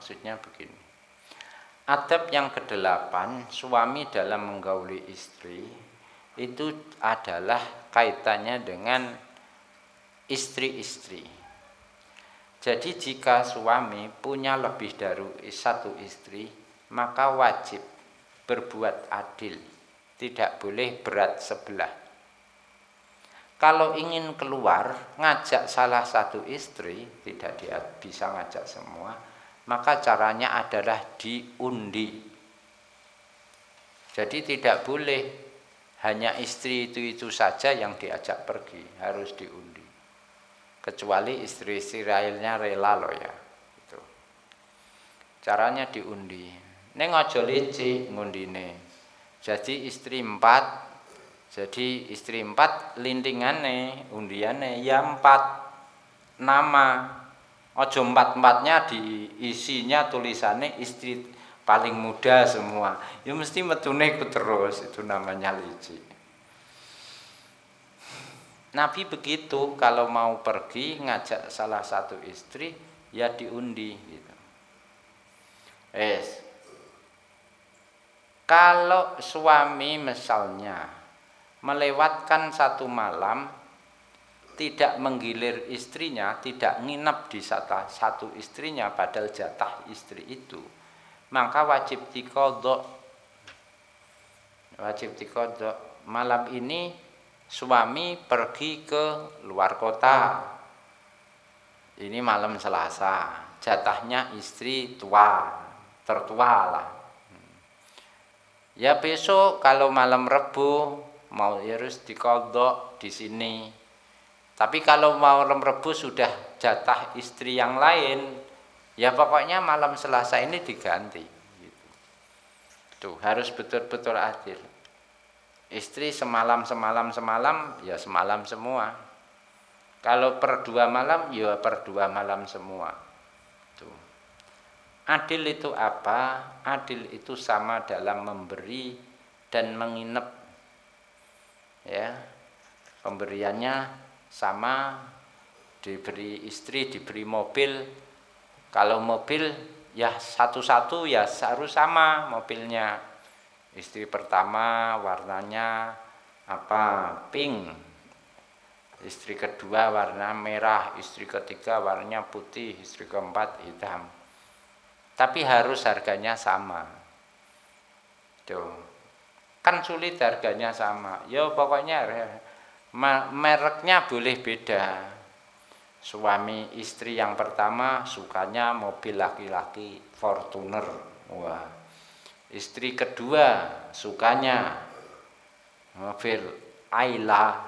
Maksudnya begini. Adab yang kedelapan, suami dalam menggauli istri itu adalah kaitannya dengan istri-istri. Jadi jika suami punya lebih dari satu istri, maka wajib berbuat adil, tidak boleh berat sebelah. Kalau ingin keluar, ngajak salah satu istri, tidak bisa ngajak semua, maka caranya adalah diundi. Jadi tidak boleh hanya istri itu saja yang diajak pergi, harus diundi. Kecuali istri-istri lainnya rela loh ya. Gitu. Caranya diundi. Neng aja licik ngundine. Jadi istri 4, jadi istri 4 lintingane, undiane ya 4 nama. Ojo 4-4-nya diisinya tulisannya istri paling muda semua. Ya mesti metune ku terus, itu namanya licik. Nabi begitu, kalau mau pergi ngajak salah satu istri ya diundi gitu. Kalau suami misalnya melewatkan satu malam tidak menggilir istrinya, tidak nginep di satu istrinya padahal jatah istri itu, maka wajib diqadha. Wajib diqadha. Malam ini suami pergi ke luar kota. Ini malam Selasa, jatahnya istri tertua lah. Ya besok kalau malam Rebu mau harus diqadha di sini. Tapi kalau malam Rebu sudah jatah istri yang lain, ya pokoknya malam Selasa ini diganti. Gitu. Tuh harus betul-betul adil. Istri semalam, ya semalam semua. Kalau per 2 malam, ya per 2 malam semua. Tuh. Adil itu apa? Adil itu sama dalam memberi dan menginap. Ya. Pemberiannya sama, diberi istri, diberi mobil. Kalau mobil ya satu-satu ya harus sama mobilnya. Istri pertama warnanya pink. Istri kedua warna merah, istri ketiga warnanya putih, istri keempat hitam. Tapi harus harganya sama. Tuh. Kan sulit harganya sama. Ya pokoknya mereknya boleh beda. Suami istri yang pertama sukanya mobil laki-laki Fortuner. Wah. Istri kedua sukanya mobil Ayla.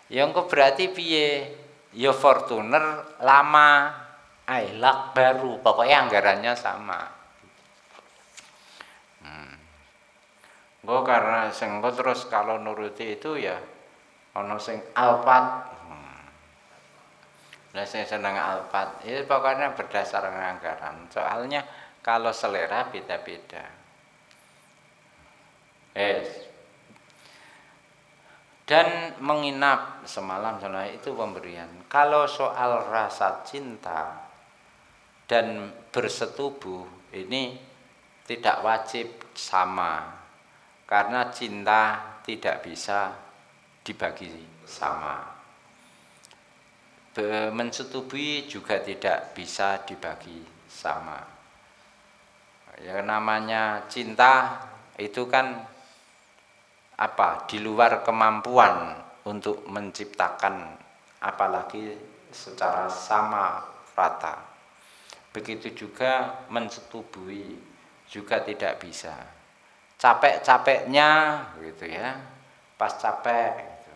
Ya engko berarti piye? Ya Fortuner lama, Ayla baru, pokoknya anggarannya sama. Engko karena sengko terus kalau nuruti itu ya ana sing Alphard. Nah, saya senang Alphard. Ya pokoknya berdasarkan anggaran. Soalnya kalau selera beda-beda. Dan menginap semalam itu pemberian. Kalau soal rasa cinta dan bersetubuh ini tidak wajib sama, karena cinta tidak bisa dibagi sama. Mensetubui juga tidak bisa dibagi sama. Ya namanya cinta itu kan di luar kemampuan untuk menciptakan, apalagi secara sama rata. Begitu juga mensetubui juga tidak bisa. Capek-capeknya gitu ya, pas capek gitu.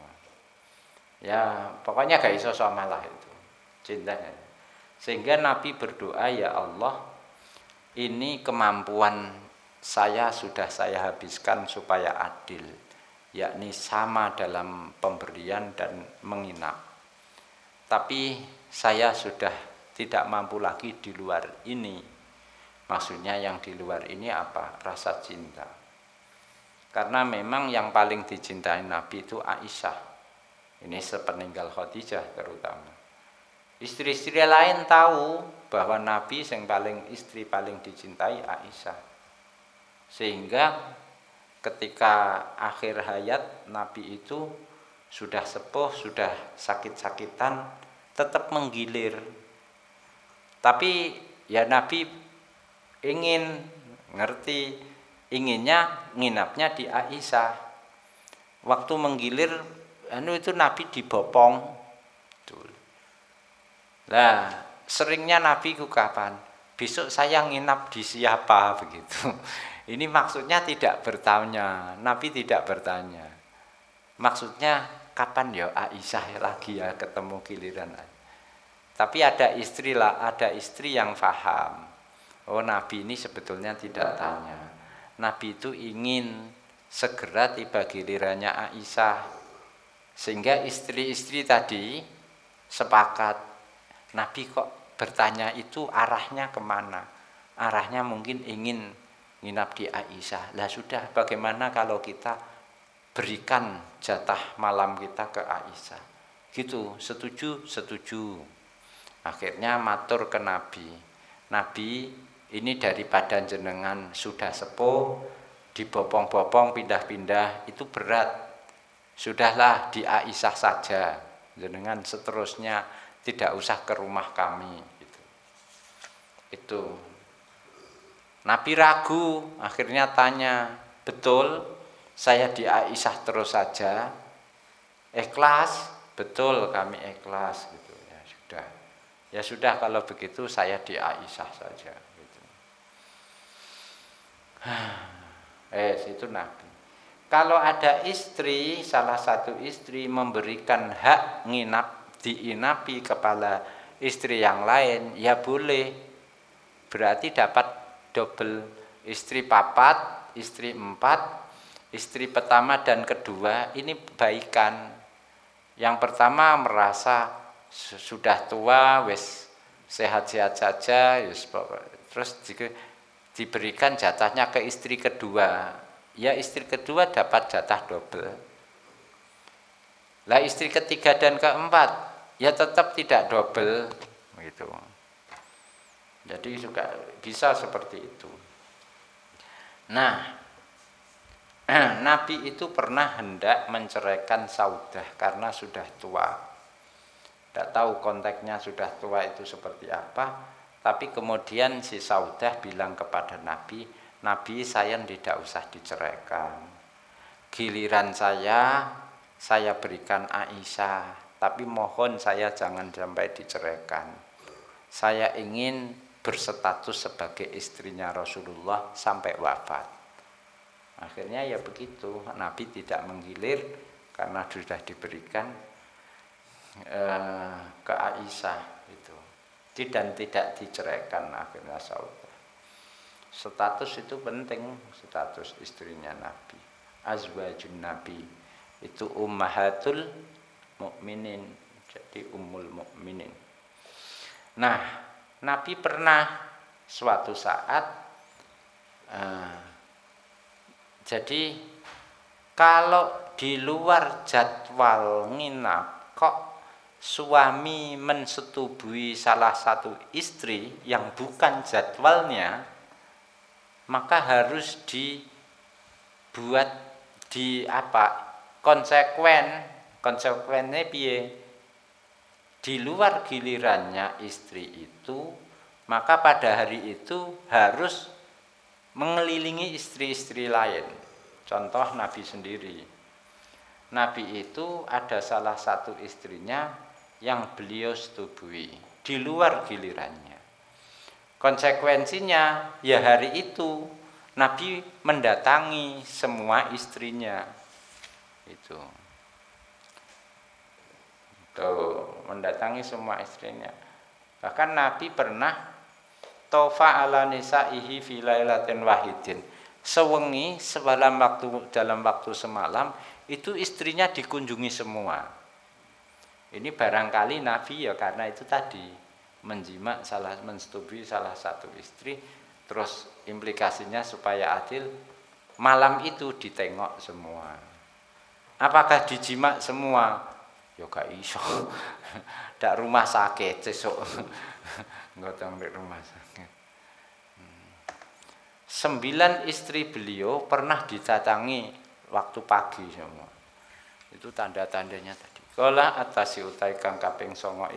Ya pokoknya gak iso sama lah itu cintanya. Sehingga Nabi berdoa, ya Allah, ini kemampuan saya sudah saya habiskan supaya adil, yakni sama dalam pemberian dan menginap. Tapi saya sudah tidak mampu lagi di luar ini. Maksudnya yang di luar ini apa? Rasa cinta. Karena memang yang paling dicintai Nabi itu Aisyah. Ini sepeninggal Khadijah terutama. Istri-istri lain tahu bahwa Nabi istri paling dicintai Aisyah. Sehingga ketika akhir hayat Nabi itu sudah sepuh, sudah sakit-sakitan, tetap menggilir. Tapi ya Nabi inginnya nginapnya di Aisyah. Waktu menggilir itu Nabi dibopong. Nah, seringnya Nabi ku kapan? Besok saya nginap di siapa begitu. Ini maksudnya tidak bertanya, Nabi tidak bertanya. Maksudnya kapan ya Aisyah lagi ya ketemu giliran. Tapi ada istri yang paham. Oh, Nabi ini sebetulnya tidak tanya. Nabi itu ingin segera tiba gilirannya Aisyah. Sehingga istri-istri tadi sepakat. Nabi kok bertanya itu arahnya kemana? Arahnya mungkin ingin nginap di Aisyah. Lah sudah, bagaimana kalau kita berikan jatah malam kita ke Aisyah? Gitu, setuju? Setuju. Akhirnya matur ke Nabi. Nabi, ini daripada jenengan sudah sepuh, dibopong-bopong, pindah-pindah, itu berat. Sudahlah di Aisyah saja. Jenengan seterusnya tidak usah ke rumah kami. Itu. Nabi ragu, akhirnya tanya, betul saya di Aisyah terus saja? Ikhlas? Betul, kami ikhlas. Gitu. Ya sudah. Ya sudah, kalau begitu saya di Aisyah saja. Gitu. Itu Nabi. Kalau ada istri, salah satu istri memberikan hak diinapi kepada istri yang lain, ya boleh. Berarti dapat double, istri 4, istri 4, istri pertama dan kedua ini baikan. Yang pertama merasa sudah tua, wis sehat-sehat saja, terus diberikan jatahnya ke istri kedua. Ya istri kedua dapat jatah double. Lah istri ketiga dan keempat ya tetap tidak double gitu. Jadi juga bisa seperti itu. Nah, Nabi itu pernah hendak menceraikan Saudah karena sudah tua. Tidak tahu konteksnya sudah tua itu seperti apa, tapi kemudian si Saudah bilang kepada Nabi, Nabi, saya tidak usah diceraikan. Giliran saya berikan Aisyah, tapi mohon saya jangan sampai diceraikan. Saya ingin berstatus sebagai istrinya Rasulullah sampai wafat. Akhirnya ya begitu, Nabi tidak menggilir karena sudah diberikan ke Aisyah itu. Dan tidak diceraikan akhirnya Saudah. Status itu penting, status istrinya Nabi. Azwajun Nabi itu ummahatul mukminin, jadi ummul mukminin. Nah, Nabi pernah suatu saat jadi kalau di luar jadwal nginap kok suami mensetubui salah satu istri yang bukan jadwalnya, maka harus dibuat konsekuennya piye? Di luar gilirannya istri itu, maka pada hari itu harus mengelilingi istri-istri lain. Contoh Nabi sendiri. Nabi itu ada salah satu istrinya yang beliau setubui di luar gilirannya. Konsekuensinya ya hari itu Nabi mendatangi semua istrinya. Itu. Tuh, mendatangi semua istrinya. Bahkan Nabi pernah tofa ala nisaihi fi lailatin wahidin. Sewengi dalam waktu semalam itu istrinya dikunjungi semua. Ini barangkali Nabi ya karena itu tadi mensetubui salah satu istri, terus implikasinya supaya adil, malam itu ditengok semua. Apakah dijima semua? Ya gak iso. Dak rumah sakit sesuk. Gotong di rumah sakit. 9 istri beliau pernah didatangi waktu pagi semua. Itu tanda-tandanya tadi. Kala atasi utai kang kaping 9